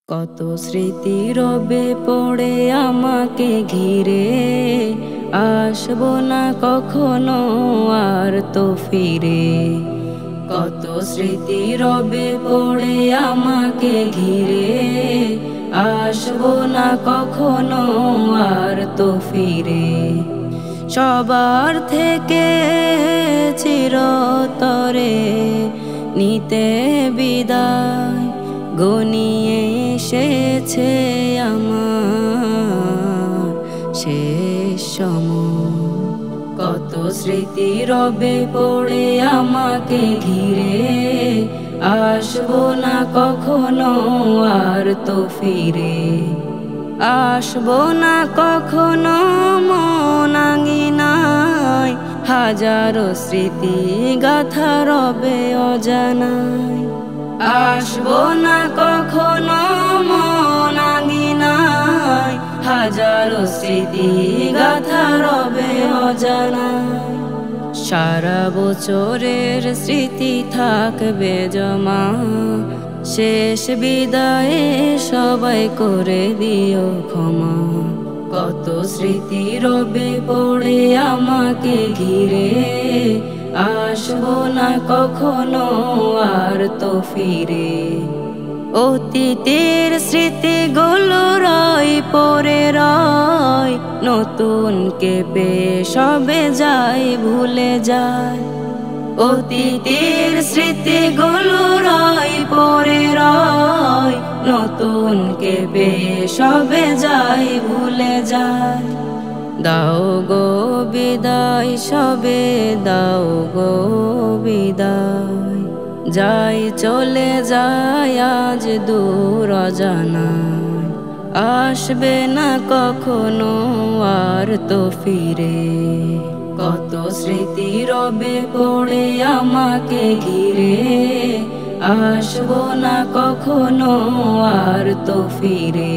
কত স্মৃতি রবে পড়ে আমাকে ঘিরে, আসবো না কখনো আর তো ফিরে। কত স্মৃতি রবে পড়ে আমাকে ঘিরে, আসবো না কখনো আর তো ফিরে। সবার থেকে চিরতরে নিতে বিদায় ঘনিয়ে এসেছে আমার শেষ সময়। কত স্মৃতি রবে পড়ে আমাকে ঘিরে, আসবো না কখনো আর তো ফিরে। আসবো না কখনো মন আঙিনায়, হাজারো স্মৃতি গাথা রবে অজানায়। আসবো না কখনো মন আঙিনায়, হাজারো স্মৃতি গাথা রবে অজানায়। সারা বছরের স্মৃতি থাকবে জমা, শেষ বিদায়ে সবাই করে দিও ক্ষমা। কত স্মৃতি রবে পড়ে আমাকে ঘিরে, আসবো না কখনো আর তো ফিরে। অতীতের স্মৃতিগুলো রয় পড়ে রয়, নতুন কেঁপে সবে যায় ভুলে যায়। অতীতের স্মৃতিগুলো রয় পড়ে রয়, নতুন কেঁপে সবে যায় ভুলে যায়। দাও গো বিদায়, সবে দাও গো বিদায়। যাই চলে যায় আজ দূর অজানায়, আসবে না কখনো আর তো ফিরে। কত স্মৃতি রবে পড়ে আমাকে ঘিরে, আসবো না কখনো আর তো ফিরে।